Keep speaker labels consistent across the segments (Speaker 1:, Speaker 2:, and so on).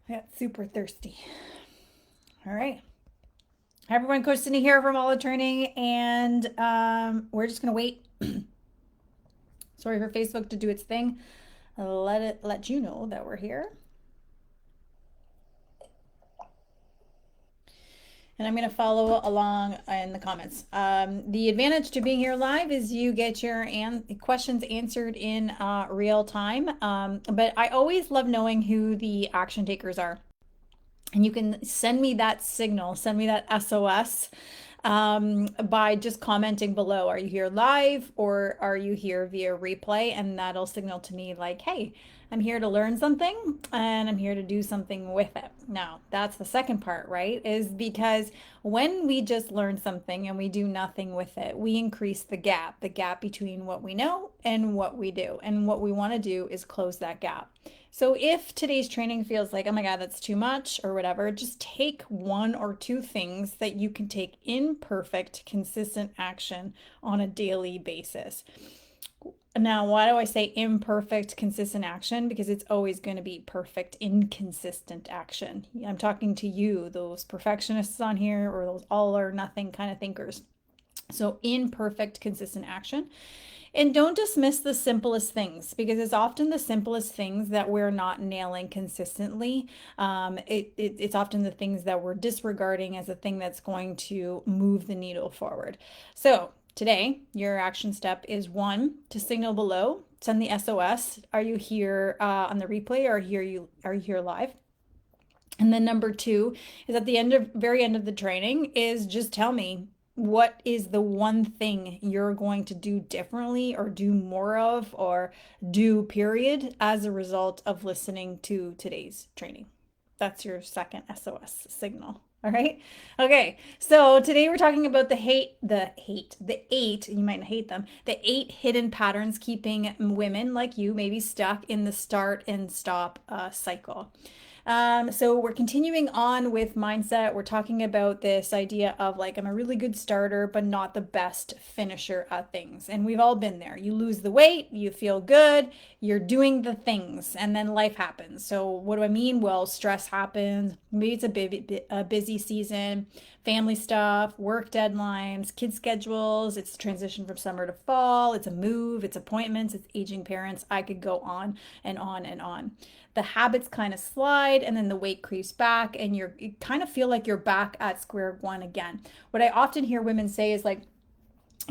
Speaker 1: I got super thirsty. All right. Hi everyone, Coach Cindy here from All the Training, and we're just gonna wait. Sorry for Facebook to do its thing. Let you know that we're here. And I'm going to follow along in the comments. The advantage to being here live is you get your questions answered in real time. But I always love knowing who the action takers are. And you can send me that signal, send me that SOS by just commenting below. Are you here live or are you here via replay? And that'll signal to me like, hey, I'm here to learn something and I'm here to do something with it. Now, that's the second part, right? Is because when we just learn something and we do nothing with it, we increase the gap between what we know and what we do. And what we want to do is close that gap. So if today's training feels like, oh my God, that's too much or whatever, just take one or two things that you can take in perfect, consistent action on a daily basis. Now, why do I say imperfect, consistent action? Because it's always going to be perfect, inconsistent action. I'm talking to you, those perfectionists on here, or those all or nothing kind of thinkers. So, imperfect, consistent action. And don't dismiss the simplest things because it's often the simplest things that we're not nailing consistently. It's often the things that we're disregarding as a thing that's going to move the needle forward. So today, your action step is one, to signal below, send the SOS. Are you here on the replay or are you here live? And then number two is at the very end of the training is just tell me what is the one thing you're going to do differently or do more of or do period as a result of listening to today's training. That's your second SOS signal. All right. Okay. So today we're talking about the eight, you might hate them, the 8 hidden patterns keeping women like you maybe stuck in the start and stop cycle. So we're continuing on with mindset. We're talking about this idea of like, I'm a really good starter, but not the best finisher at things. And we've all been there. You lose the weight, you feel good, you're doing the things, and then life happens. So what do I mean? Well, stress happens. Maybe it's a busy season, family stuff, work deadlines, kid schedules. It's transition from summer to fall. It's a move, it's appointments, it's aging parents. I could go on and on and on. The habits kind of slide and then the weight creeps back and you kind of feel like you're back at square one again. What I often hear women say is like,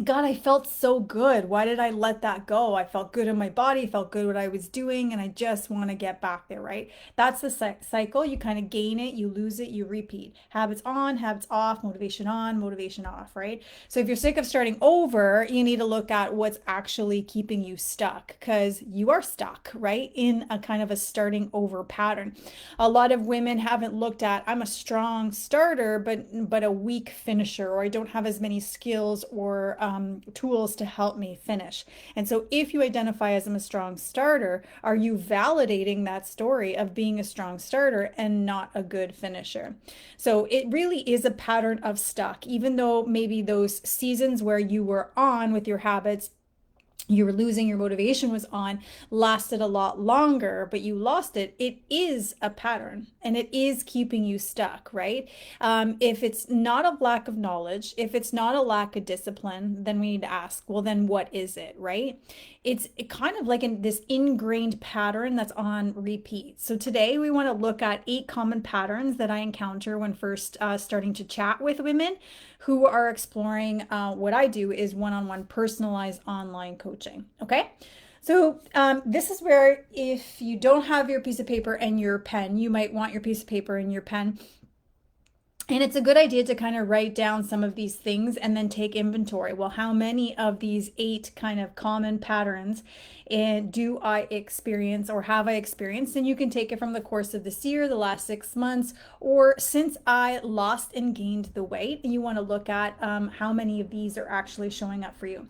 Speaker 1: God, I felt so good. Why did I let that go? I felt good in my body, felt good what I was doing, and I just want to get back there, right? That's the cycle. You kind of gain it, you lose it, you repeat. Habits on, habits off, motivation on, motivation off, right? So if you're sick of starting over, you need to look at what's actually keeping you stuck because you are stuck, right? In a kind of a starting over pattern. A lot of women haven't looked at, I'm a strong starter, but a weak finisher, or I don't have as many skills or tools to help me finish. And so if you identify as a strong starter, are you validating that story of being a strong starter and not a good finisher? So it really is a pattern of stuck, even though maybe those seasons where you were on with your habits, you were losing, your motivation was on, lasted a lot longer, but you lost it. It is a pattern and it is keeping you stuck, right? If it's not a lack of knowledge, if it's not a lack of discipline, then we need to ask, well, then what is it, right? It's kind of like this ingrained pattern that's on repeat. So today we want to look at 8 common patterns that I encounter when first starting to chat with women who are exploring what I do is one-on-one personalized online coaching. Okay. So this is where if you don't have your piece of paper and your pen, you might want your piece of paper and your pen. And it's a good idea to kind of write down some of these things and then take inventory. Well, how many of these 8 kind of common patterns do I experience or have I experienced? And you can take it from the course of this year, the last 6 months, or since I lost and gained the weight. You want to look at how many of these are actually showing up for you.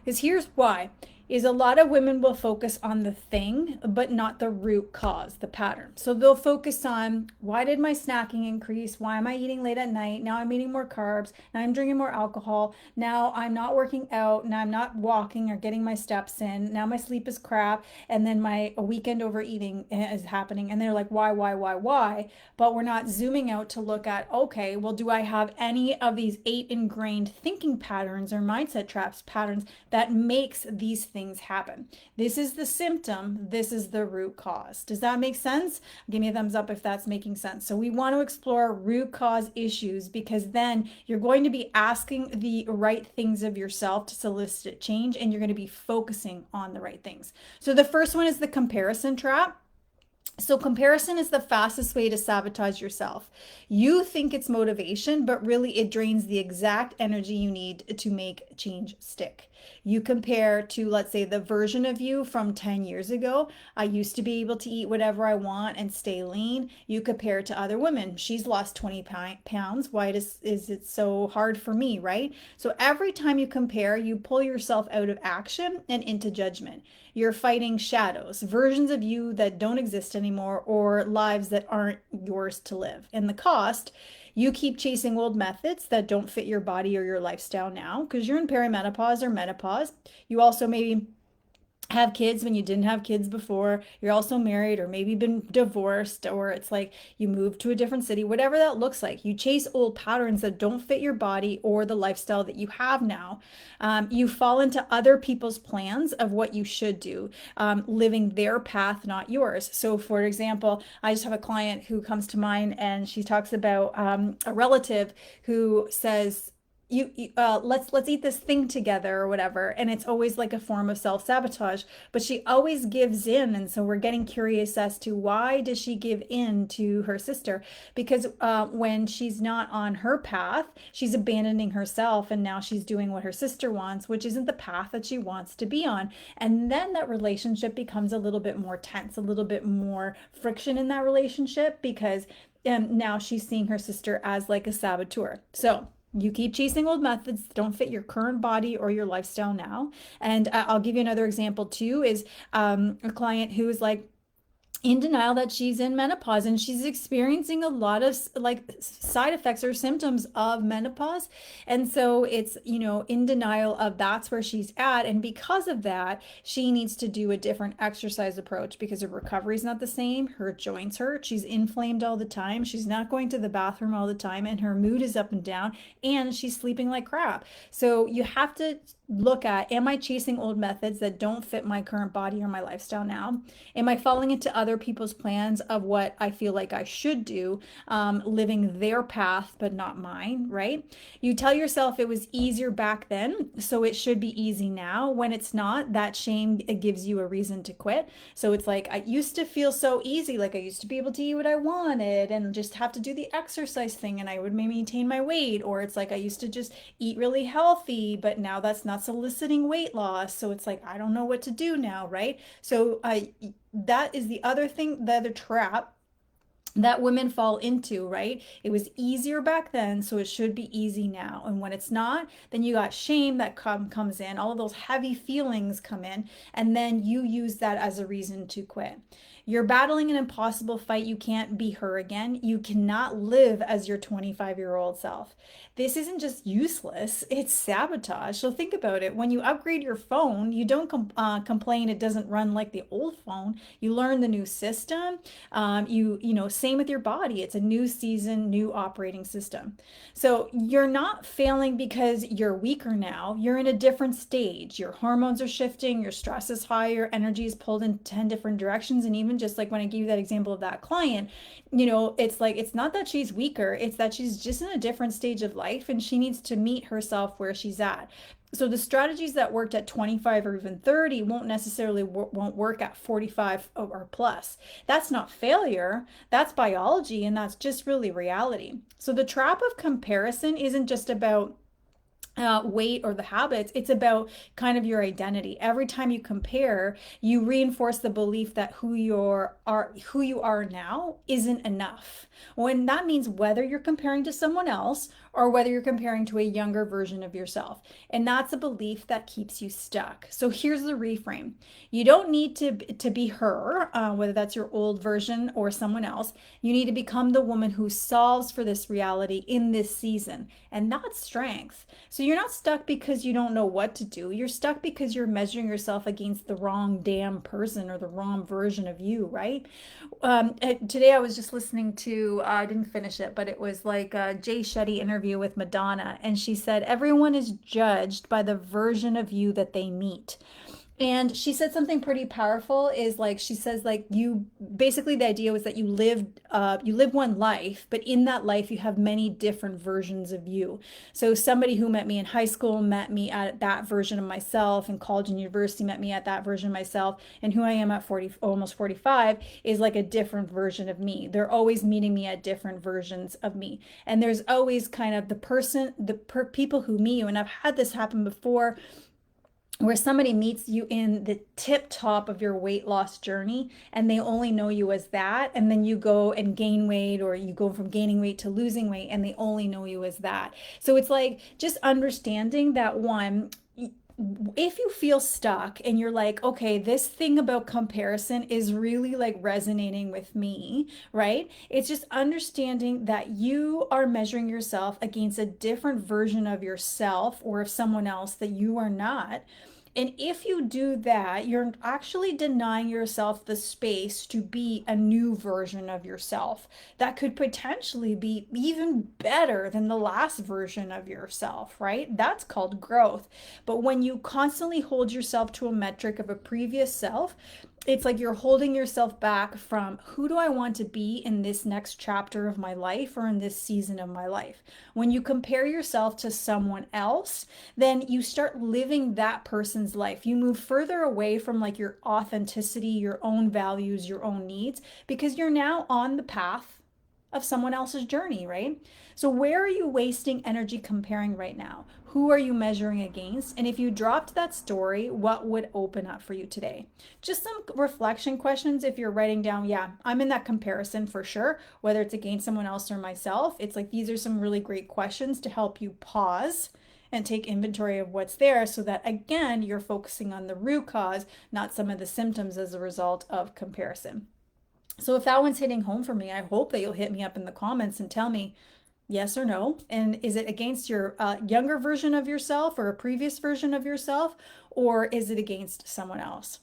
Speaker 1: Because here's why. is a lot of women will focus on the thing, but not the root cause, the pattern. So they'll focus on, why did my snacking increase? Why am I eating late at night? Now I'm eating more carbs. Now I'm drinking more alcohol. Now I'm not working out. Now I'm not walking or getting my steps in. Now my sleep is crap. And then my weekend overeating is happening. And they're like, why? But we're not zooming out to look at, okay, well, do I have any of these 8 ingrained thinking patterns or mindset traps patterns that makes these things happen? This is the symptom. This is the root cause. Does that make sense? Give me a thumbs up if that's making sense. So we want to explore root cause issues, because then you're going to be asking the right things of yourself to solicit change, and you're going to be focusing on the right things. So the first one is the comparison trap. So comparison is the fastest way to sabotage yourself. You think it's motivation, but really it drains the exact energy you need to make change stick. You compare to, let's say, the version of you from 10 years ago. I used to be able to eat whatever I want and stay lean. You compare to other women. She's lost 20 pounds. Why is it so hard for me, right? So every time you compare, you pull yourself out of action and into judgment. You're fighting shadows, versions of you that don't exist anymore, or lives that aren't yours to live. And the cost, you keep chasing old methods that don't fit your body or your lifestyle now because you're in perimenopause or menopause. You also maybe have kids when you didn't have kids before. You're also married, or maybe been divorced, or it's like you moved to a different city, whatever that looks like. You chase old patterns that don't fit your body or the lifestyle that you have now. You fall into other people's plans of what you should do, living their path, not yours. So for example, I just have a client who comes to mind, and she talks about a relative who says, let's eat this thing together or whatever, and it's always like a form of self-sabotage, but she always gives in. And so we're getting curious as to, why does she give in to her sister? Because when she's not on her path, she's abandoning herself, and now she's doing what her sister wants, which isn't the path that she wants to be on. And then that relationship becomes a little bit more tense, a little bit more friction in that relationship, because now she's seeing her sister as like a saboteur. So you keep chasing old methods that don't fit your current body or your lifestyle now. And I'll give you another example too, is a client who is like in denial that she's in menopause, and she's experiencing a lot of like side effects or symptoms of menopause. And so it's, in denial of that's where she's at. And because of that, she needs to do a different exercise approach, because her recovery is not the same. Her joints hurt. She's inflamed all the time. She's not going to the bathroom all the time, and her mood is up and down, and she's sleeping like crap. So you have to look at, am I chasing old methods that don't fit my current body or my lifestyle now? Am I falling into other people's plans of what I feel like I should do, living their path but not mine, right? You tell yourself it was easier back then, so it should be easy now. When it's not, that shame, it gives you a reason to quit. So it's like, I used to feel so easy, like I used to be able to eat what I wanted and just have to do the exercise thing, and I would maintain my weight. Or it's like, I used to just eat really healthy, but now that's not soliciting weight loss. So it's like, I don't know what to do now, right? So that is the other thing, the other trap that women fall into, right? It was easier back then, so it should be easy now. And when it's not, then you got shame that comes in, all of those heavy feelings come in, and then you use that as a reason to quit. You're battling an impossible fight. You can't be her again. You cannot live as your 25-year-old self. This isn't just useless, it's sabotage. So think about it. When you upgrade your phone, you don't complain it doesn't run like the old phone. You learn the new system. Same with your body. It's a new season, new operating system. So you're not failing because you're weaker now. You're in a different stage. Your hormones are shifting, your stress is high, your energy is pulled in 10 different directions. And even just like when I gave you that example of that client, it's like, it's not that she's weaker, it's that she's just in a different stage of life, and she needs to meet herself where she's at. So the strategies that worked at 25 or even 30 won't necessarily won't work at 45 or plus. That's not failure, that's biology, and that's just really reality. So the trap of comparison isn't just about weight or the habits. It's about kind of your identity. Every time you compare, you reinforce the belief that who you are now isn't enough. When that means whether you're comparing to someone else or whether you're comparing to a younger version of yourself. And that's a belief that keeps you stuck. So here's the reframe. You don't need to be her, whether that's your old version or someone else. You need to become the woman who solves for this reality in this season. And that's strength. So you're not stuck because you don't know what to do. You're stuck because you're measuring yourself against the wrong damn person or the wrong version of you, right? Today I was just listening to, I didn't finish it, but it was like a Jay Shetty interview with Madonna. And she said, everyone is judged by the version of you that they meet. And she said something pretty powerful is like she says like you basically the idea was that you live one life, but in that life you have many different versions of you. So somebody who met me in high school met me at that version of myself, in college and university met me at that version of myself, and who I am at 40, almost 45, is like a different version of me. They're always meeting me at different versions of me. And there's always kind of people who meet you, and I've had this happen before where somebody meets you in the tip top of your weight loss journey and they only know you as that, and then you go and gain weight, or you go from gaining weight to losing weight and they only know you as that. So it's like just understanding that one, if you feel stuck and you're like, okay, this thing about comparison is really like resonating with me, right? It's just understanding that you are measuring yourself against a different version of yourself or of someone else that you are not. And if you do that, you're actually denying yourself the space to be a new version of yourself that could potentially be even better than the last version of yourself, right? That's called growth. But when you constantly hold yourself to a metric of a previous self, it's like you're holding yourself back from who do I want to be in this next chapter of my life or in this season of my life. When you compare yourself to someone else, then you start living that person's life. You move further away from like your authenticity, your own values, your own needs, because you're now on the path of someone else's journey, right? So where are you wasting energy comparing right now? Who are you measuring against? And if you dropped that story, what would open up for you today? Just some reflection questions if you're writing down, yeah, I'm in that comparison for sure, whether it's against someone else or myself. It's like these are some really great questions to help you pause and take inventory of what's there so that again, you're focusing on the root cause, not some of the symptoms as a result of comparison. So if that one's hitting home for me, I hope that you'll hit me up in the comments and tell me yes or no. And is it against your younger version of yourself or a previous version of yourself, or is it against someone else?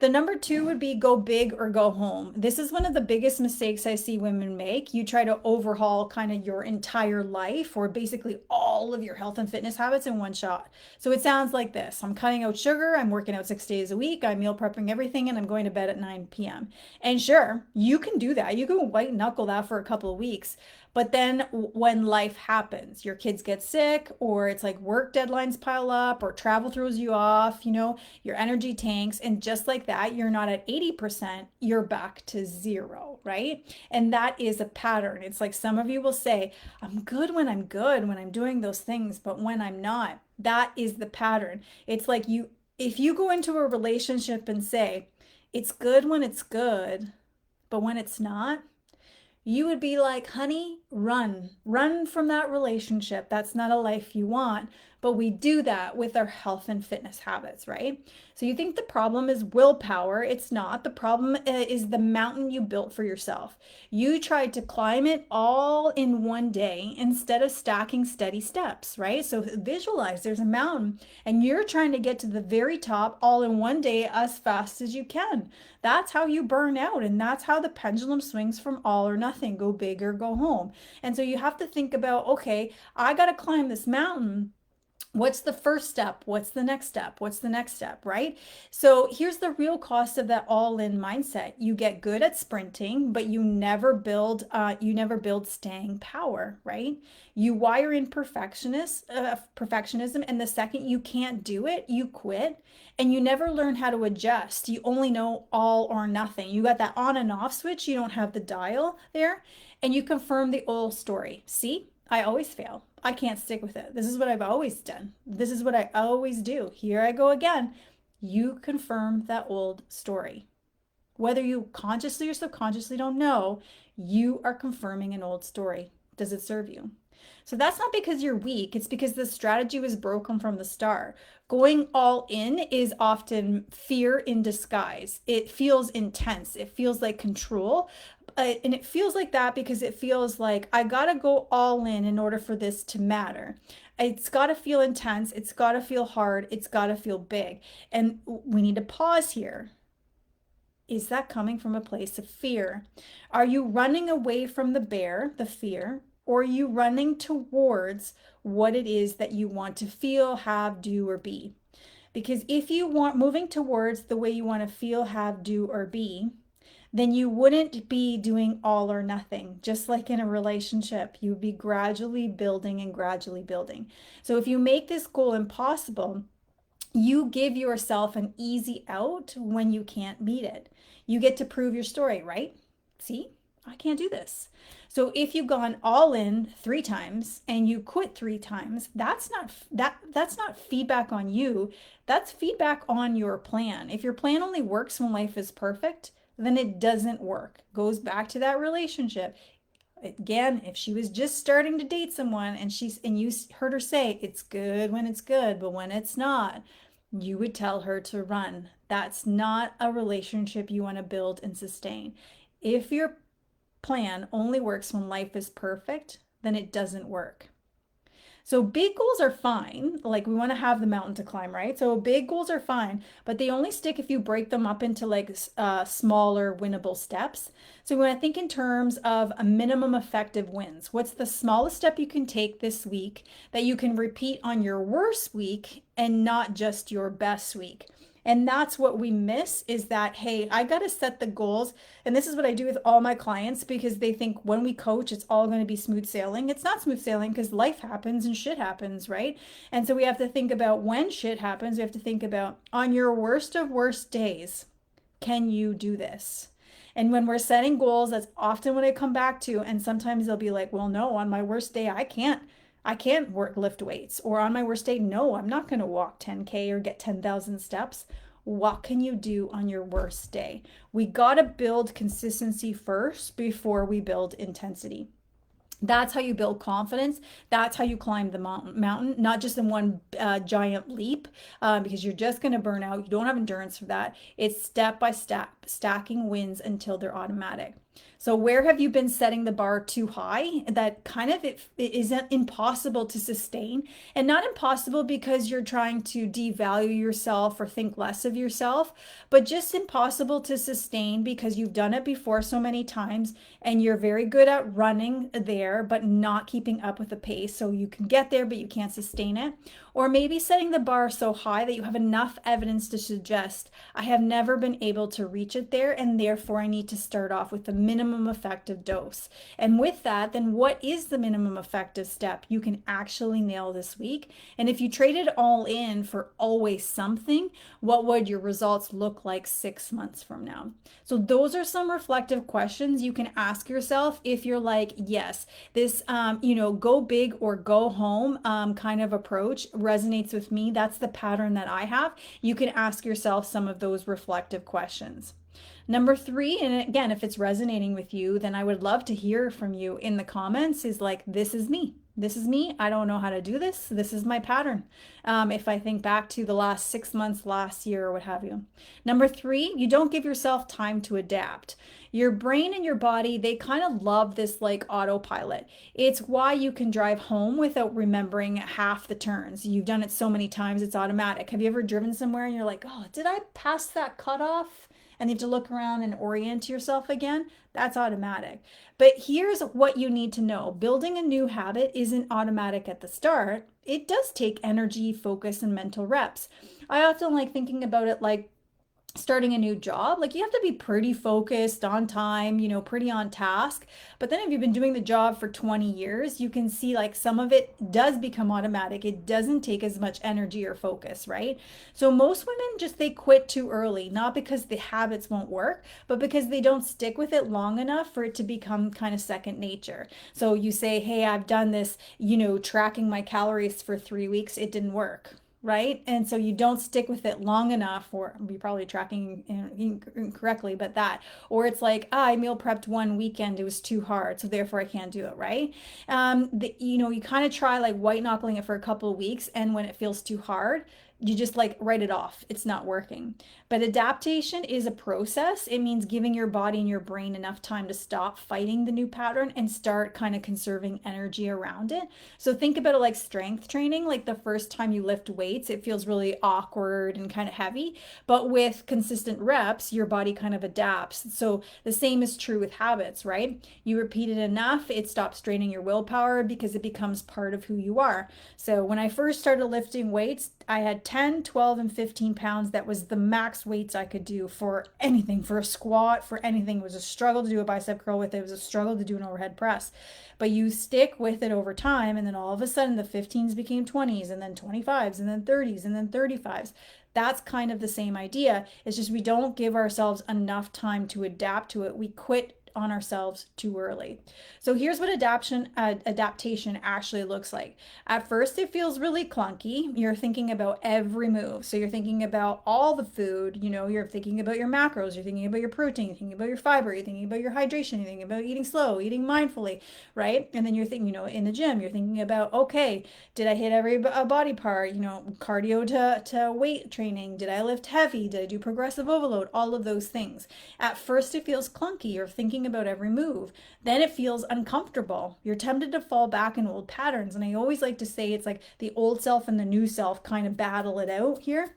Speaker 1: The number two would be go big or go home. This is one of the biggest mistakes I see women make. You try to overhaul kind of your entire life or basically all of your health and fitness habits in one shot. So it sounds like this. I'm cutting out sugar. I'm working out 6 days a week. I'm meal prepping everything and I'm going to bed at 9 p.m. And sure, you can do that. You can white knuckle that for a couple of weeks. But then when life happens, your kids get sick, or it's like work deadlines pile up, or travel throws you off, your energy tanks. And just like that, you're not at 80%, you're back to zero, right? And that is a pattern. It's like some of you will say, I'm good when I'm doing those things, but when I'm not, that is the pattern. It's like if you go into a relationship and say, it's good when it's good, but when it's not, you would be like, honey, run from that relationship. That's not a life you want. But we do that with our health and fitness habits, right? So you think the problem is willpower. It's not. The problem is the mountain you built for yourself. You tried to climb it all in one day instead of stacking steady steps, right? So visualize there's a mountain and you're trying to get to the very top all in one day as fast as you can. That's how you burn out. And that's how the pendulum swings from all or nothing, go big or go home. And so you have to think about, okay, I got to climb this mountain. What's the first step? What's the next step? What's the next step, right? So here's the real cost of that all-in mindset. You get good at sprinting, but you never build staying power, right? You wire in perfectionism, and the second you can't do it, you quit, and you never learn how to adjust. You only know all or nothing. You got that on and off switch, you don't have the dial there, and you confirm the old story. See, I always fail. I can't stick with it. This is what I've always done. This is what I always do. Here I go again. You confirm that old story. Whether you consciously or subconsciously don't know, you are confirming an old story. Does it serve you? So that's not because you're weak, it's because the strategy was broken from the start. Going all in is often fear in disguise. It feels intense, it feels like control. And it feels like that because it feels like I gotta go all in order for this to matter. It's gotta feel intense, it's gotta feel hard, it's gotta feel big. And we need to pause here. Is that coming from a place of fear? Are you running away from the bear, the fear, or are you running towards what it is that you want to feel, have, do, or be? Because if you want moving towards the way you want to feel, have, do, or be, then you wouldn't be doing all or nothing. Just like in a relationship, you would be gradually building and gradually building. So if you make this goal impossible, you give yourself an easy out when you can't meet it. You get to prove your story, right? See, I can't do this. So if you've gone all in 3 times and you quit 3 times, that's not feedback on you. That's feedback on your plan. If your plan only works when life is perfect, then it doesn't work. Goes back to that relationship. Again, if she was just starting to date someone and you heard her say it's good when it's good, but when it's not, you would tell her to run. That's not a relationship you want to build and sustain. If your plan only works when life is perfect, then it doesn't work. So big goals are fine. Like we want to have the mountain to climb, right? So big goals are fine, but they only stick if you break them up into like smaller winnable steps. So we want to think in terms of a minimum effective wins. What's the smallest step you can take this week that you can repeat on your worst week and not just your best week? And that's what we miss is that, hey, I got to set the goals. And this is what I do with all my clients because they think when we coach, it's all going to be smooth sailing. It's not smooth sailing because life happens and shit happens, right? And so we have to think about when shit happens. We have to think about on your worst of worst days, can you do this? And when we're setting goals, that's often what I come back to. And sometimes they'll be like, well, no, on my worst day, I can't lift weights. Or on my worst day, no, I'm not going to walk 10K or get 10,000 steps. What can you do on your worst day? We got to build consistency first before we build intensity. That's how you build confidence. That's how you climb the mountain, not just in one giant leap, because you're just going to burn out. You don't have endurance for that. It's step by step, stacking wins until they're automatic. So where have you been setting the bar too high that kind of it isn't impossible to sustain? And not impossible because you're trying to devalue yourself or think less of yourself, but just impossible to sustain because you've done it before so many times and you're very good at running there, but not keeping up with the pace. So you can get there, but you can't sustain it. Or maybe setting the bar so high that you have enough evidence to suggest, I have never been able to reach it there, and therefore I need to start off with the minimum effective dose. And with that, then what is the minimum effective step you can actually nail this week? And if you traded all in for always something, what would your results look like 6 months from now? So those are some reflective questions you can ask yourself if you're like, yes, this, go big or go home kind of approach resonates with me. That's the pattern that I have. You can ask yourself some of those reflective questions. Number 3, and again, if it's resonating with you, then I would love to hear from you in the comments is like, this is me. This is me. I don't know how to do this. This is my pattern. If I think back to the last 6 months, last year, or what have you. Number 3, you don't give yourself time to adapt. Your brain and your body, they kind of love this like autopilot. It's why you can drive home without remembering half the turns. You've done it so many times, it's automatic. Have you ever driven somewhere and you're like, oh, did I pass that cutoff? And you have to look around and orient yourself again? That's automatic. But here's what you need to know. Building a new habit isn't automatic at the start. It does take energy, focus, and mental reps. I often like thinking about it like starting a new job. Like you have to be pretty focused on time, pretty on task. But then if you've been doing the job for 20 years, you can see like some of it does become automatic. It doesn't take as much energy or focus, right? So most women they quit too early, not because the habits won't work, but because they don't stick with it long enough for it to become kind of second nature. So you say, hey, I've done this, tracking my calories for 3 weeks. It didn't work. right? And so you don't stick with it long enough, or you're probably tracking incorrectly, but that, or it's like, I meal prepped one weekend, it was too hard, so therefore I can't do it, right? You kind of try like white knuckling it for a couple of weeks, and when it feels too hard, you just like write it off. It's not working. But adaptation is a process. It means giving your body and your brain enough time to stop fighting the new pattern and start kind of conserving energy around it. So think about it like strength training. Like the first time you lift weights, it feels really awkward and kind of heavy. But with consistent reps, your body kind of adapts. So the same is true with habits, right? You repeat it enough, it stops draining your willpower because it becomes part of who you are. So when I first started lifting weights, I had 10, 12, and 15 pounds. That was the max weights I could do for anything, for a squat, for anything. It was a struggle to do a bicep curl with it. It was a struggle to do an overhead press. But you stick with it over time, and then all of a sudden the 15s became 20s, and then 25s, and then 30s, and then 35s. That's kind of the same idea. It's just we don't give ourselves enough time to adapt to it. We quit on ourselves too early. So here's what adaptation actually looks like. At first, it feels really clunky. You're thinking about every move. So you're thinking about all the food, you're thinking about your macros, you're thinking about your protein, you're thinking about your fiber, you're thinking about your hydration, you're thinking about eating slow, eating mindfully, right? And then you're thinking, in the gym, you're thinking about, okay, did I hit every body part, cardio to weight training? Did I lift heavy? Did I do progressive overload? All of those things. At first, it feels clunky. You're thinking about every move. Then it feels uncomfortable. You're tempted to fall back in old patterns. And I always like to say it's like the old self and the new self kind of battle it out here.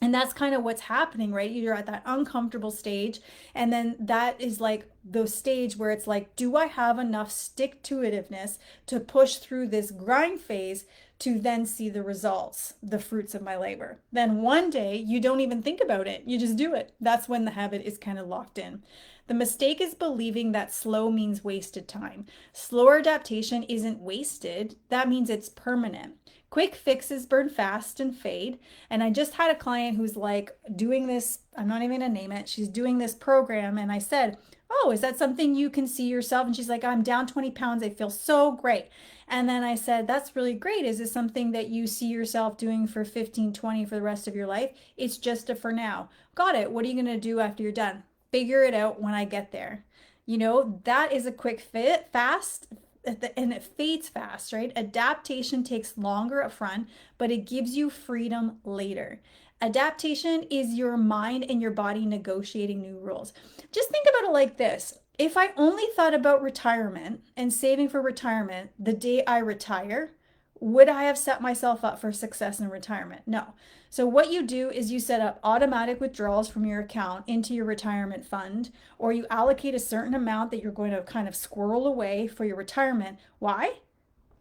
Speaker 1: And that's kind of what's happening, right? You're at that uncomfortable stage. And then that is like the stage where it's like, do I have enough stick to itiveness to push through this grind phase to then see the results, the fruits of my labor? Then one day you don't even think about it. You just do it. That's when the habit is kind of locked in. The mistake is believing that slow means wasted time. Slower adaptation isn't wasted. That means it's permanent. Quick fixes burn fast and fade. And I just had a client who's like doing this, I'm not even gonna name it. She's doing this program. And I said, oh, is that something you can see yourself? And she's like, I'm down 20 pounds. I feel so great. And then I said, that's really great. Is this something that you see yourself doing for 15, 20 for the rest of your life? It's just a for now. Got it. What are you gonna do after you're done? Figure it out when I get there. That is a quick fit, fast, and it fades fast, right? Adaptation takes longer up front, but it gives you freedom later. Adaptation is your mind and your body negotiating new rules. Just think about it like this. If I only thought about retirement and saving for retirement the day I retire, would I have set myself up for success in retirement? No. So what you do is you set up automatic withdrawals from your account into your retirement fund, or you allocate a certain amount that you're going to kind of squirrel away for your retirement. Why?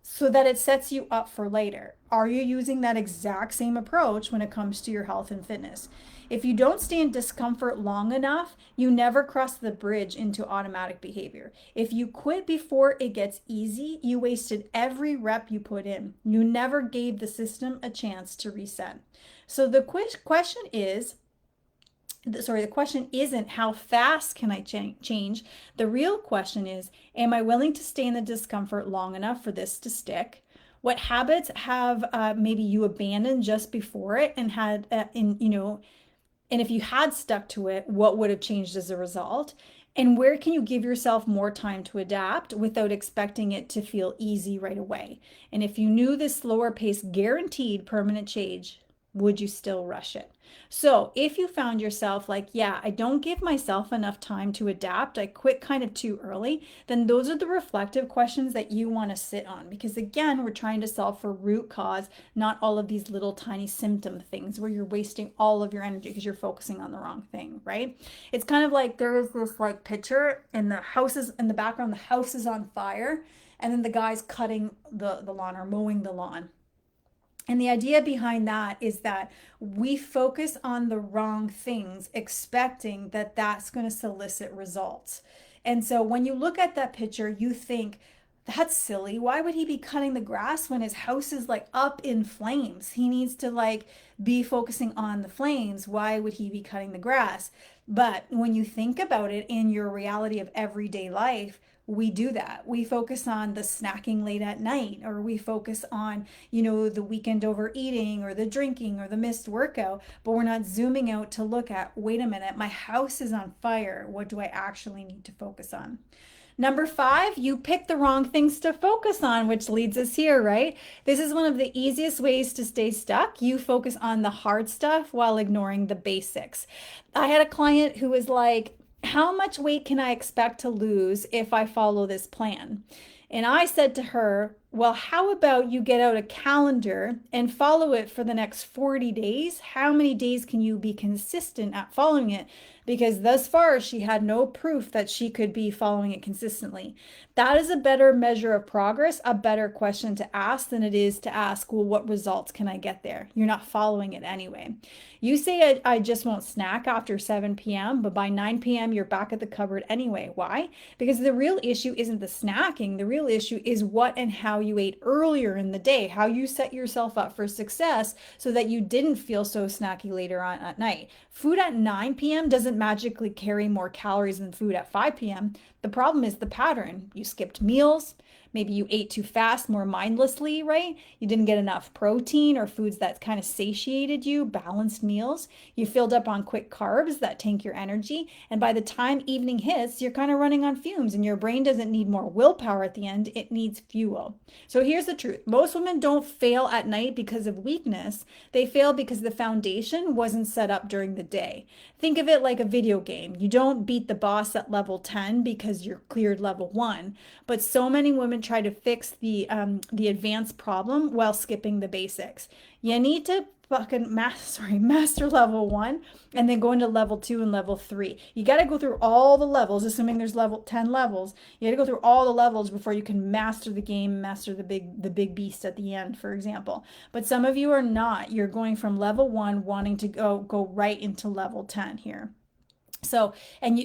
Speaker 1: So that it sets you up for later. Are you using that exact same approach when it comes to your health and fitness? If you don't stay in discomfort long enough, you never cross the bridge into automatic behavior. If you quit before it gets easy, you wasted every rep you put in. You never gave the system a chance to reset. So the question is, the question isn't how fast can I change? The real question is, am I willing to stay in the discomfort long enough for this to stick? What habits have maybe you abandoned just before it and had and if you had stuck to it, what would have changed as a result? And where can you give yourself more time to adapt without expecting it to feel easy right away? And if you knew this slower pace guaranteed permanent change, would you still rush it? So if you found yourself like, yeah, I don't give myself enough time to adapt, I quit kind of too early, then those are the reflective questions that you want to sit on. Because again, we're trying to solve for root cause, not all of these little tiny symptom things where you're wasting all of your energy because you're focusing on the wrong thing, right? It's kind of like there is this like picture and the house is in the background, the house is on fire, and then the guy's cutting the lawn or mowing the lawn. And the idea behind that is that we focus on the wrong things, expecting that that's going to solicit results. And so when you look at that picture, you think, that's silly. Why would he be cutting the grass when his house is like up in flames? He needs to like be focusing on the flames. Why would he be cutting the grass? But when you think about it in your reality of everyday life, we do that. We focus on the snacking late at night, or we focus on, the weekend overeating or the drinking or the missed workout, but we're not zooming out to look at, wait a minute, my house is on fire. What do I actually need to focus on? Number five, you pick the wrong things to focus on, which leads us here, right? This is one of the easiest ways to stay stuck. You focus on the hard stuff while ignoring the basics. I had a client who was like, how much weight can I expect to lose if I follow this plan? And I said to her, well, how about you get out a calendar and follow it for the next 40 days? How many days can you be consistent at following it? Because thus far, she had no proof that she could be following it consistently. That is a better measure of progress, a better question to ask than it is to ask, well, what results can I get there? You're not following it anyway. You say, I just won't snack after 7 p.m., but by 9 p.m., you're back at the cupboard anyway. Why? Because the real issue isn't the snacking. The real issue is what and how you ate earlier in the day, how you set yourself up for success so that you didn't feel so snacky later on at night. Food at 9 p.m. doesn't magically carry more calories than food at 5 p.m. The problem is the pattern. You skipped meals. Maybe you ate too fast, more mindlessly, right? You didn't get enough protein or foods that kind of satiated you, balanced meals. You filled up on quick carbs that tank your energy. And by the time evening hits, you're kind of running on fumes, and your brain doesn't need more willpower at the end. It needs fuel. So here's the truth. Most women don't fail at night because of weakness. They fail because the foundation wasn't set up during the day. Think of it like a video game. You don't beat the boss at level 10 because you're cleared level 1. But so many women try to fix the advanced problem while skipping the basics. You need to fucking master level 1 and then go into level 2 and level 3. You got to go through all the levels, assuming there's level 10 levels. You got to go through all the levels before you can master the game, master the big beast at the end, for example. But some of you are not. You're going from level 1 wanting to go right into level 10 here. So,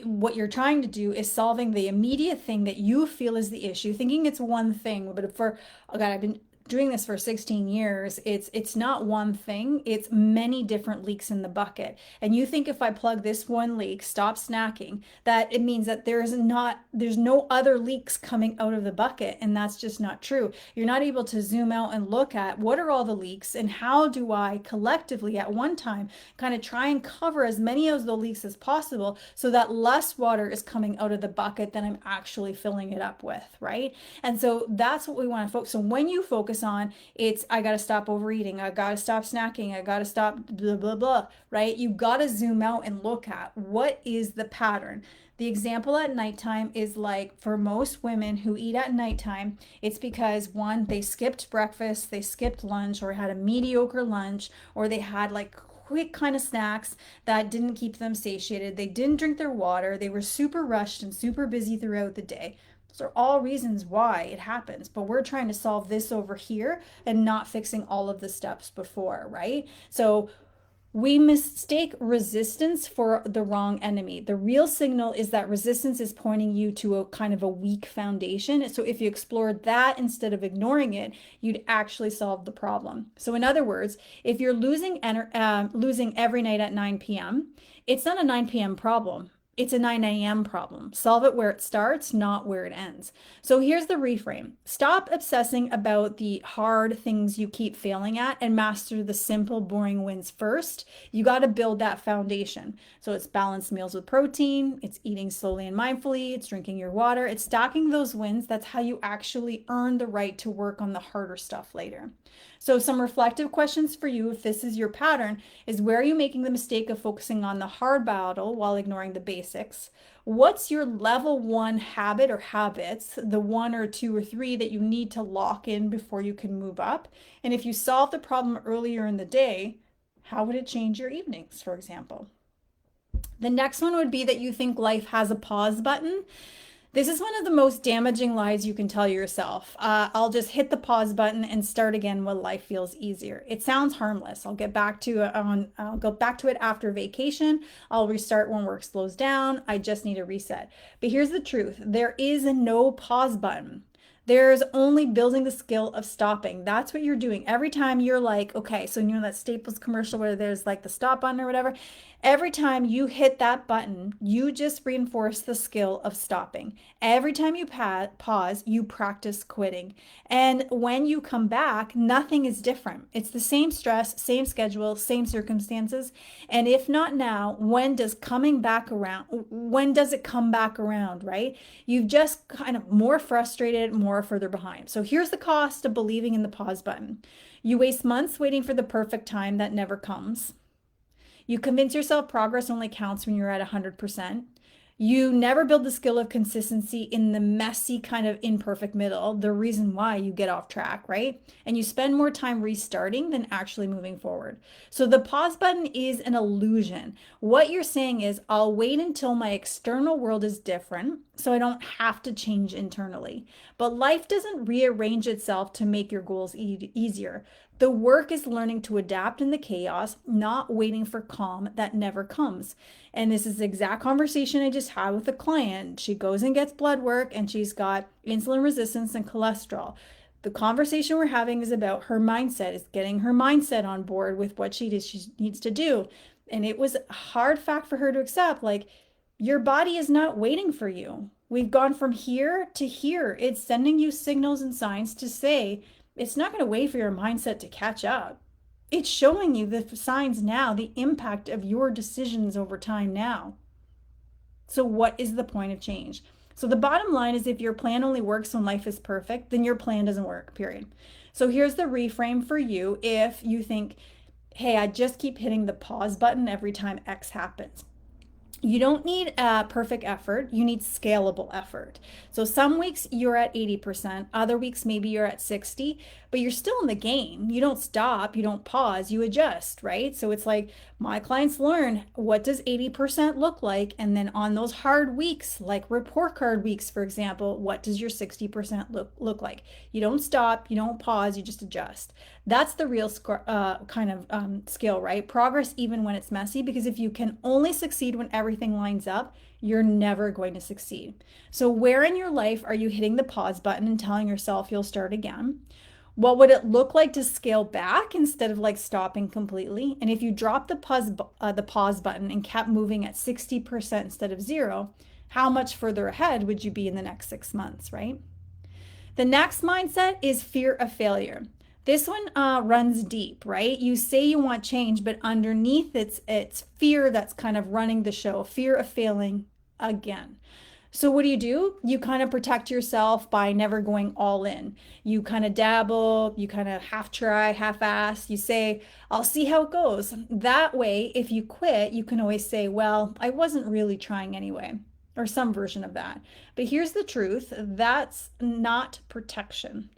Speaker 1: what you're trying to do is solving the immediate thing that you feel is the issue, thinking it's one thing. But oh God, I've been doing this for 16 years. It's not one thing. It's many different leaks in the bucket. And you think if I plug this one leak, stop snacking, that it means that there's no other leaks coming out of the bucket. And that's just not true. You're not able to zoom out and look at what are all the leaks and how do I collectively at one time kind of try and cover as many of the leaks as possible so that less water is coming out of the bucket than I'm actually filling it up with, right? And so that's what we want to focus on. When you focus on, it's I got to stop overeating, I got to stop snacking, I got to stop blah blah blah, right? You got to zoom out and look at what is the pattern. The example at nighttime is like for most women who eat at nighttime, it's because one, they skipped breakfast, they skipped lunch, or had a mediocre lunch, or they had like quick kind of snacks that didn't keep them satiated. They didn't drink their water. They were super rushed and super busy throughout the day. Those are all reasons why it happens, but we're trying to solve this over here and not fixing all of the steps before, right? So we mistake resistance for the wrong enemy. The real signal is that resistance is pointing you to a kind of a weak foundation. So if you explored that instead of ignoring it, you'd actually solve the problem. So in other words, if you're losing every night at 9 p.m., it's not a 9 p.m. problem. It's a 9 a.m. problem. Solve it where it starts, not where it ends. So here's the reframe. Stop obsessing about the hard things you keep failing at and master the simple, boring wins first. You got to build that foundation. So it's balanced meals with protein, it's eating slowly and mindfully, it's drinking your water, it's stacking those wins. That's how you actually earn the right to work on the harder stuff later. So some reflective questions for you, if this is your pattern, is where are you making the mistake of focusing on the hard battle while ignoring the basics? What's your level 1 habit or habits, the 1 or 2 or 3 that you need to lock in before you can move up? And if you solve the problem earlier in the day, how would it change your evenings, for example? The next one would be that you think life has a pause button. This is one of the most damaging lies you can tell yourself. I'll just hit the pause button and start again when life feels easier. It sounds harmless. I'll go back to it after vacation. I'll restart when work slows down. I just need a reset. But here's the truth. There is no pause button. There's only building the skill of stopping. That's what you're doing. Every time you're like, okay, so that Staples commercial where there's like the stop button or whatever, Every time you hit that button, you just reinforce the skill of stopping. Every time you pause, you practice quitting. And when you come back, nothing is different. It's the same stress, same schedule, same circumstances. And if not now, when does coming back around? When does it come back around, right? You've just kind of more frustrated, more further behind. So here's the cost of believing in the pause button. You waste months waiting for the perfect time that never comes. You convince yourself progress only counts when you're at 100%. You never build the skill of consistency in the messy, kind of imperfect middle, the reason why you get off track, right? And you spend more time restarting than actually moving forward. So the pause button is an illusion. What you're saying is, I'll wait until my external world is different so I don't have to change internally. But life doesn't rearrange itself to make your goals easier. The work is learning to adapt in the chaos, not waiting for calm that never comes. And this is the exact conversation I just had with a client. She goes and gets blood work and she's got insulin resistance and cholesterol. The conversation we're having is about her mindset, is getting her mindset on board with what she needs to do. And it was a hard fact for her to accept, like, your body is not waiting for you. We've gone from here to here. It's sending you signals and signs to say, it's not going to wait for your mindset to catch up. It's showing you the signs now, the impact of your decisions over time now. So, what is the point of change? So, the bottom line is, if your plan only works when life is perfect, then your plan doesn't work, period. So, here's the reframe for you if you think, hey, I just keep hitting the pause button every time X happens. You don't need a perfect effort. You need scalable effort. So some weeks you're at 80%, other weeks maybe you're at 60, but you're still in the game. You don't stop, you don't pause, you adjust, right? So it's like my clients learn, what does 80% look like? And then on those hard weeks, like report card weeks, for example, what does your 60% look like? You don't stop, you don't pause, you just adjust. That's the real kind of skill, right? Progress even when it's messy, because if you can only succeed when everything lines up, you're never going to succeed. So where in your life are you hitting the pause button and telling yourself you'll start again? What would it look like to scale back instead of like stopping completely? And if you dropped the pause button and kept moving at 60% instead of zero, how much further ahead would you be in the next 6 months, right? The next mindset is fear of failure. This one runs deep, right? You say you want change, but underneath it's fear that's kind of running the show, fear of failing again. So what do? You kind of protect yourself by never going all in. You kind of dabble, you kind of half try, half ass. You say, I'll see how it goes. That way, if you quit, you can always say, well, I wasn't really trying anyway, or some version of that. But here's the truth, that's not protection.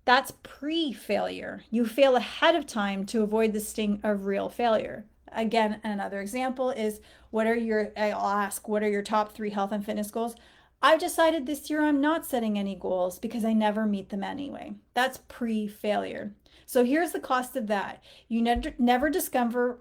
Speaker 1: That's pre-failure. You fail ahead of time to avoid the sting of real failure. Again, another example is, I'll ask, what are your top 3 health and fitness goals? I've decided this year I'm not setting any goals because I never meet them anyway. That's pre-failure. So here's the cost of that. You never discover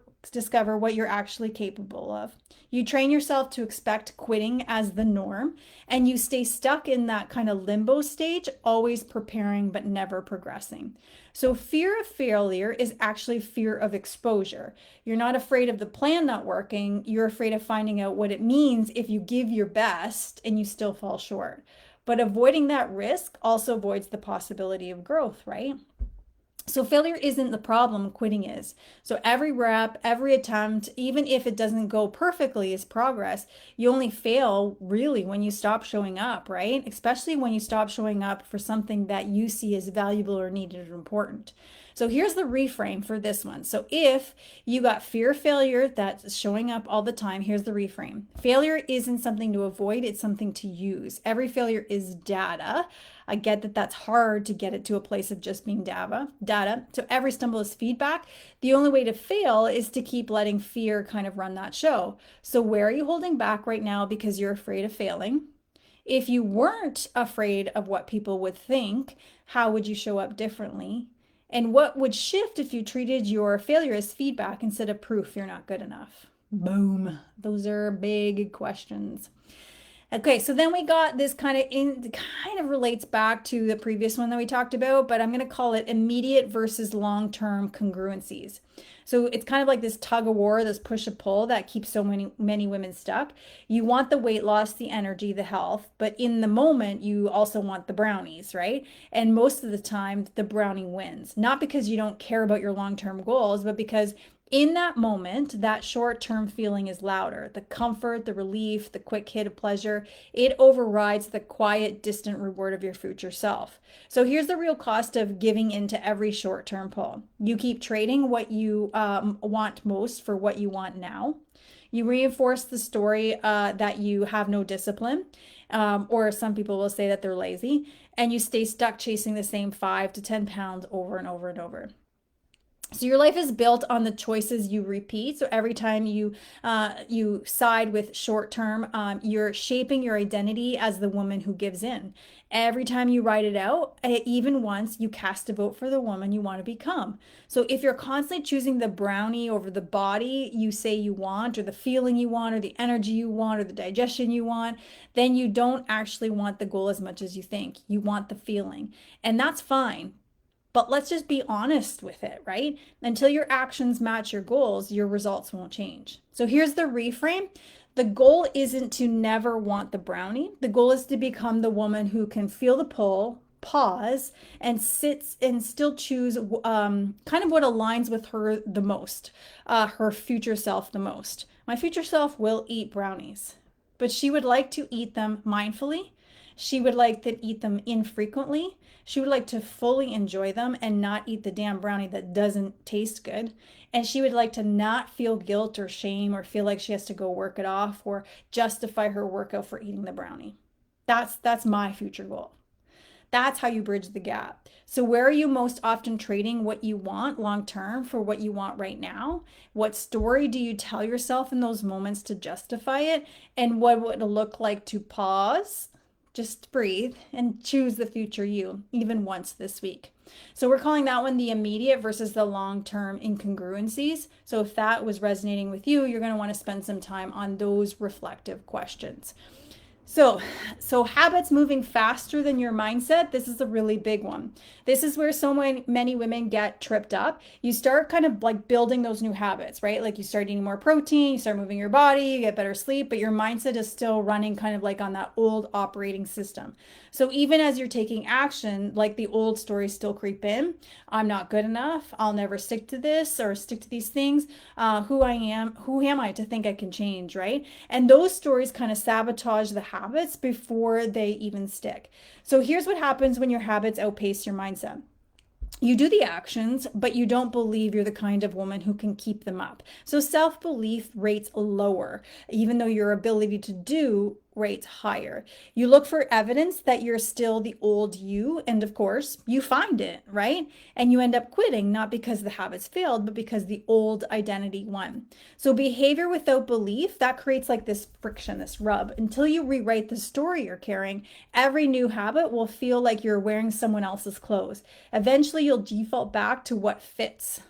Speaker 1: what you're actually capable of. You train yourself to expect quitting as the norm, and you stay stuck in that kind of limbo stage, always preparing but never progressing. So fear of failure is actually fear of exposure. You're not afraid of the plan not working, you're afraid of finding out what it means if you give your best and you still fall short. But avoiding that risk also avoids the possibility of growth, right? So failure isn't the problem, quitting is. So every rep, every attempt, even if it doesn't go perfectly, is progress. You only fail really when you stop showing up, right? Especially when you stop showing up for something that you see as valuable or needed or important. So here's the reframe for this one. So if you got fear of failure that's showing up all the time, here's the reframe. Failure isn't something to avoid, it's something to use. Every failure is data. I get that that's hard to get it to a place of just being data. So every stumble is feedback. The only way to fail is to keep letting fear kind of run that show. So where are you holding back right now because you're afraid of failing? If you weren't afraid of what people would think, how would you show up differently? And what would shift if you treated your failure as feedback instead of proof you're not good enough? Boom. Those are big questions. Okay, so then we got this kind of relates back to the previous one that we talked about, but I'm going to call it immediate versus long-term congruencies. So it's kind of like this tug of war, this push and pull that keeps so many women stuck. You want the weight loss, the energy, the health, but in the moment you also want the brownies, right? And most of the time the brownie wins. Not because you don't care about your long-term goals, but because in that moment, that short term feeling is louder. The comfort, the relief, the quick hit of pleasure, it overrides the quiet, distant reward of your future self. So here's the real cost of giving into every short term pull. You keep trading what you want most for what you want now. You reinforce the story that you have no discipline, or some people will say that they're lazy, and you stay stuck chasing the same 5 to 10 pounds over and over and over. So your life is built on the choices you repeat. So every time you side with short term, you're shaping your identity as the woman who gives in. Every time you write it out, even once, you cast a vote for the woman you want to become. So if you're constantly choosing the brownie over the body you say you want, or the feeling you want, or the energy you want, or the digestion you want, then you don't actually want the goal as much as you think. You want the feeling, and that's fine. But let's just be honest with it, right? Until your actions match your goals, your results won't change. So here's the reframe. The goal isn't to never want the brownie. The goal is to become the woman who can feel the pull, pause, and sits and still choose kind of what aligns with her the most, her future self the most. My future self will eat brownies, but she would like to eat them mindfully. She would like to eat them infrequently. She would like to fully enjoy them and not eat the damn brownie that doesn't taste good. And she would like to not feel guilt or shame or feel like she has to go work it off or justify her workout for eating the brownie. That's my future goal. That's how you bridge the gap. So where are you most often trading what you want long term for what you want right now? What story do you tell yourself in those moments to justify it? And what would it look like to pause, just breathe, and choose the future you, even once this week? So we're calling that one the immediate versus the long-term incongruencies. So if that was resonating with you, you're going to want to spend some time on those reflective questions. So habits moving faster than your mindset, this is a really big one. This is where so many women get tripped up. You start kind of like building those new habits, right? Like you start eating more protein, you start moving your body, you get better sleep, but your mindset is still running kind of like on that old operating system. So even as you're taking action, like the old stories still creep in. I'm not good enough. I'll never stick to this or stick to these things. Who am I to think I can change, right? And those stories kind of sabotage the habits before they even stick. So here's what happens when your habits outpace your mindset. You do the actions, but you don't believe you're the kind of woman who can keep them up. So self belief rates lower, even though your ability to do rates higher. You look for evidence that you're still the old you, and of course, you find it, right? And you end up quitting, not because the habits failed, but because the old identity won. So behavior without belief, that creates like this friction, this rub. Until you rewrite the story you're carrying, every new habit will feel like you're wearing someone else's clothes. Eventually, you'll default back to what fits.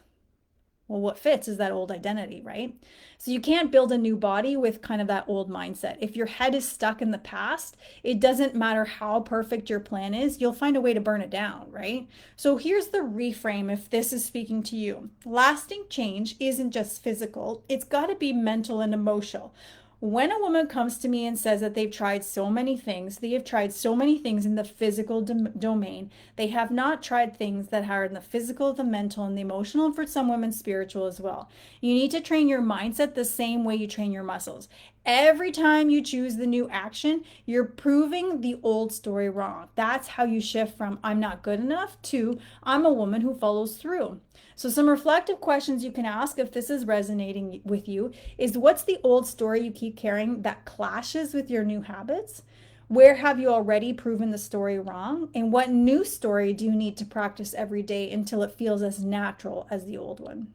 Speaker 1: Well, what fits is that old identity, right? So you can't build a new body with kind of that old mindset. If your head is stuck in the past, it doesn't matter how perfect your plan is, you'll find a way to burn it down, right? So here's the reframe if this is speaking to you. Lasting change isn't just physical, it's got to be mental and emotional. When a woman comes to me and says that they've tried so many things, they have tried so many things in the physical domain, they have not tried things that are in the physical, the mental, and the emotional, and for some women, spiritual as well. You need to train your mindset the same way you train your muscles. Every time you choose the new action, you're proving the old story wrong. That's how you shift from I'm not good enough to I'm a woman who follows through. So some reflective questions you can ask if this is resonating with you is what's the old story you keep carrying that clashes with your new habits? Where have you already proven the story wrong? And what new story do you need to practice every day until it feels as natural as the old one?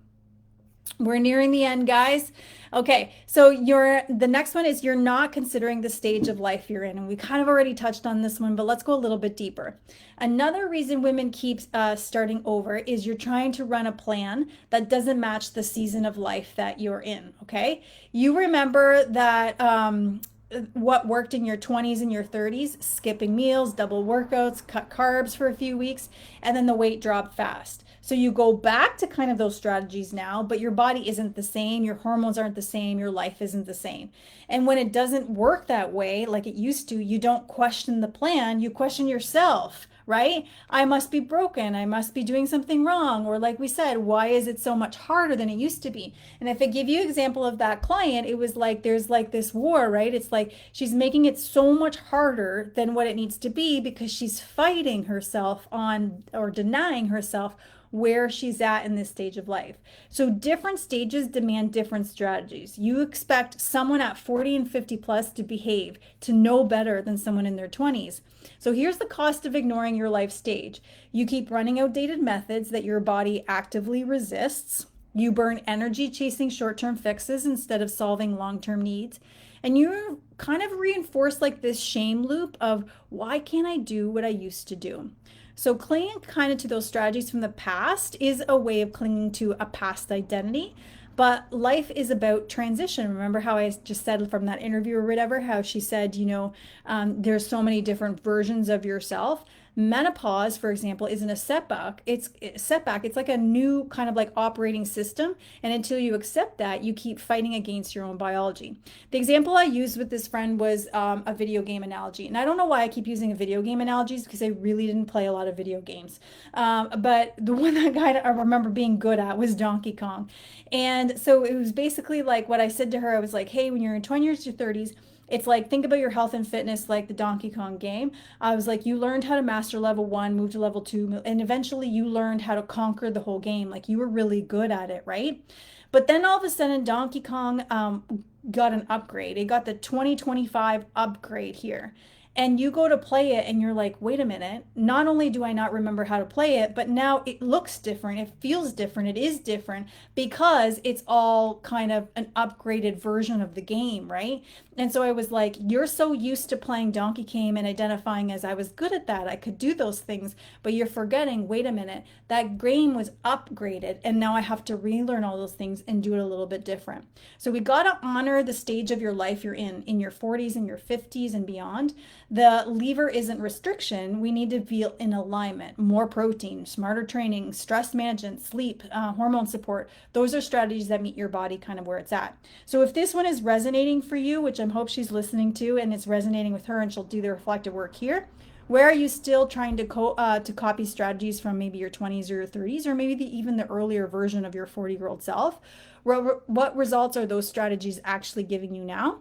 Speaker 1: We're nearing the end, guys. Okay, so the next one is you're not considering the stage of life you're in. And we kind of already touched on this one, but let's go a little bit deeper. Another reason women keep starting over is you're trying to run a plan that doesn't match the season of life that you're in, okay? You remember that what worked in your 20s and your 30s, skipping meals, double workouts, cut carbs for a few weeks, and then the weight dropped fast. So you go back to kind of those strategies now, but your body isn't the same, your hormones aren't the same, your life isn't the same. And when it doesn't work that way, like it used to, you don't question the plan, you question yourself, right? I must be broken. I must be doing something wrong. Or like we said, why is it so much harder than it used to be? And if I give you an example of that client, it was like there's like this war, right? It's like she's making it so much harder than what it needs to be because she's fighting herself on or denying herself where she's at in this stage of life. So different stages demand different strategies. You expect someone at 40 and 50 plus to behave, to know better than someone in their 20s. So here's the cost of ignoring your life stage. You keep running outdated methods that your body actively resists. You burn energy chasing short-term fixes instead of solving long-term needs. And you kind of reinforce like this shame loop of why can't I do what I used to do? So clinging kind of to those strategies from the past is a way of clinging to a past identity. But life is about transition. Remember how I just said from that interview or whatever, how she said, there's so many different versions of yourself. Menopause, for example, isn't a setback. It's a setback. It's like a new kind of like operating system. And until you accept that, you keep fighting against your own biology. The example I used with this friend was a video game analogy. And I don't know why I keep using video game analogies because I really didn't play a lot of video games. But the one that I remember being good at was Donkey Kong. And so it was basically like what I said to her. I was like, hey, when you're in 20 years to 30s, it's like think about your health and fitness like the Donkey Kong game. I was like, you learned how to master level 1, move to level 2, and eventually you learned how to conquer the whole game. Like you were really good at it, right? But then all of a sudden, Donkey Kong got an upgrade. It got the 2025 upgrade here. And you go to play it and you're like, wait a minute, not only do I not remember how to play it, but now it looks different, it feels different, it is different because it's all kind of an upgraded version of the game, right? And so I was like, you're so used to playing Donkey Kong and identifying as I was good at that, I could do those things, but you're forgetting, wait a minute, that game was upgraded and now I have to relearn all those things and do it a little bit different. So we got to honor the stage of your life you're in your 40s and your 50s and beyond. The lever isn't restriction. We need to feel in alignment, more protein, smarter training, stress management, sleep, hormone support. Those are strategies that meet your body kind of where it's at. So if this one is resonating for you, which I hope she's listening to and it's resonating with her and she'll do the reflective work here, where are you still trying to copy strategies from maybe your 20s or your 30s or maybe even the earlier version of your 40-year-old self? What results are those strategies actually giving you now?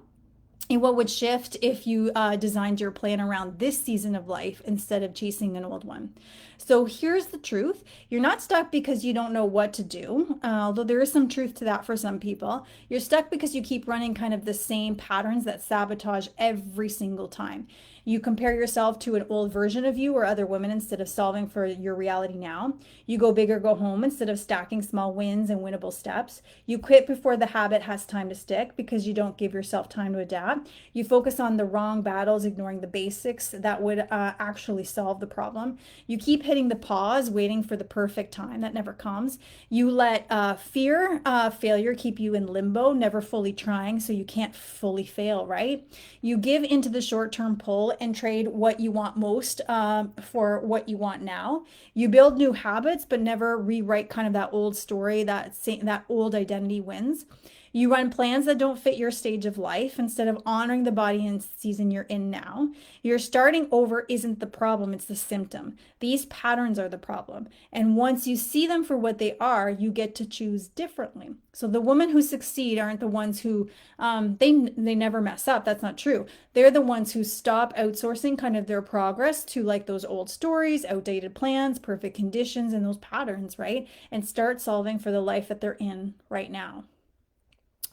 Speaker 1: And what would shift if you designed your plan around this season of life instead of chasing an old one? So here's the truth. You're not stuck because you don't know what to do, although there is some truth to that for some people. You're stuck because you keep running kind of the same patterns that sabotage every single time. You compare yourself to an old version of you or other women instead of solving for your reality now. You go big or go home instead of stacking small wins and winnable steps. You quit before the habit has time to stick because you don't give yourself time to adapt. You focus on the wrong battles, ignoring the basics that would actually solve the problem. You keep hitting the pause, waiting for the perfect time that never comes. You let fear, failure keep you in limbo, never fully trying, so you can't fully fail, right? You give into the short-term pull and trade what you want most for what you want now. You build new habits, but never rewrite kind of that old story, that old identity wins. You run plans that don't fit your stage of life instead of honoring the body and season you're in now. Your starting over isn't the problem, it's the symptom. These patterns are the problem. And once you see them for what they are, you get to choose differently. So the women who succeed aren't the ones who they never mess up. That's not true. They're the ones who stop outsourcing kind of their progress to like those old stories, outdated plans, perfect conditions, and those patterns, right? And start solving for the life that they're in right now.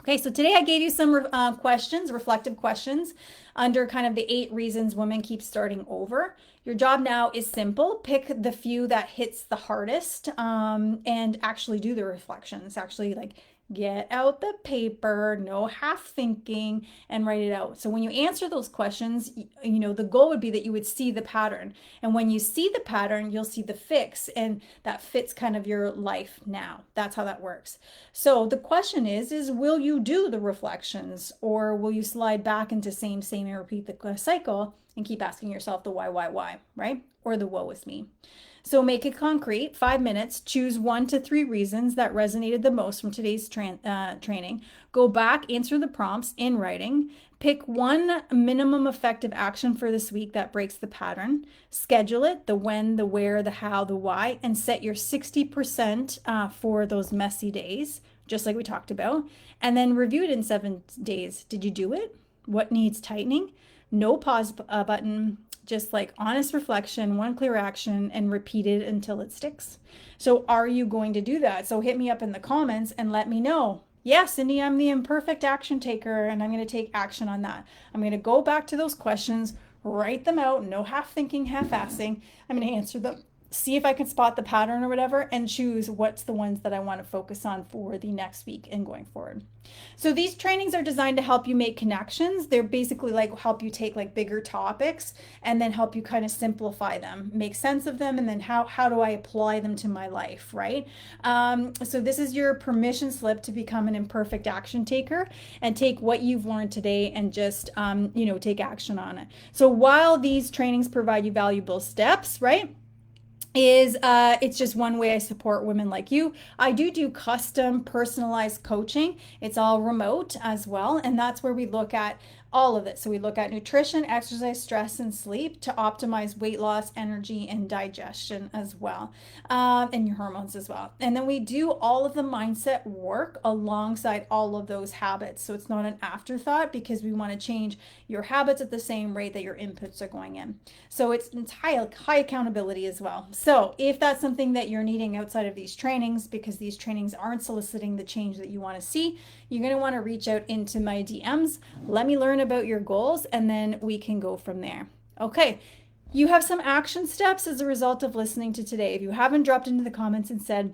Speaker 1: Okay, so today I gave you some questions, reflective questions. under kind of the 8 reasons women keep starting over. Your job now is simple. Pick the few that hits the hardest, and actually do the reflections. Actually, like, get out the paper, no half thinking, and write it out. So when you answer those questions, the goal would be that you would see the pattern. And when you see the pattern, you'll see the fix, and that fits kind of your life now. That's how that works. So the question is will you do the reflections, or will you slide back into same, and repeat the cycle and keep asking yourself the why, right? Or the woe is me. So make it concrete, 5 minutes, choose 1 to 3 reasons that resonated the most from today's training. Go back, answer the prompts in writing. Pick one minimum effective action for this week that breaks the pattern. Schedule it, the when, the where, the how, the why, and set your 60% for those messy days, just like we talked about. And then review it in 7 days. Did you do it? What needs tightening? No pause button, just like honest reflection, one clear action, and repeat it until it sticks. So are you going to do that? So hit me up in the comments and let me know. Yes, Cindy, I'm the imperfect action taker, and I'm going to take action on that. I'm going to go back to those questions, write them out, no half thinking, half assing. I'm going to answer them, see if I can spot the pattern or whatever, and choose what's the ones that I want to focus on for the next week and going forward. So these trainings are designed to help you make connections. They're basically like help you take like bigger topics and then help you kind of simplify them, make sense of them, and then how do I apply them to my life, right? So this is your permission slip to become an imperfect action taker and take what you've learned today and just take action on it. So while these trainings provide you valuable steps, right? It's just one way I support women like you. I do custom personalized coaching. It's all remote as well, and that's where we look at all of it. So we look at nutrition, exercise, stress, and sleep to optimize weight loss, energy, and digestion as well, and your hormones as well. And then we do all of the mindset work alongside all of those habits. So it's not an afterthought, because we want to change your habits at the same rate that your inputs are going in. So it's high accountability as well. So if that's something that you're needing outside of these trainings, because these trainings aren't soliciting the change that you want to see, you're going to want to reach out into my DMs. Let me learn about your goals, and then we can go from there. Okay. You have some action steps as a result of listening to today. If you haven't dropped into the comments and said,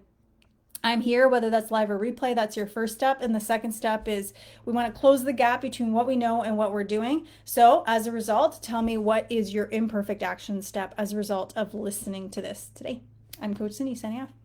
Speaker 1: I'm here, whether that's live or replay, that's your first step. And the second step is we want to close the gap between what we know and what we're doing. So as a result, tell me what is your imperfect action step as a result of listening to this today. I'm Coach Cindy, signing off.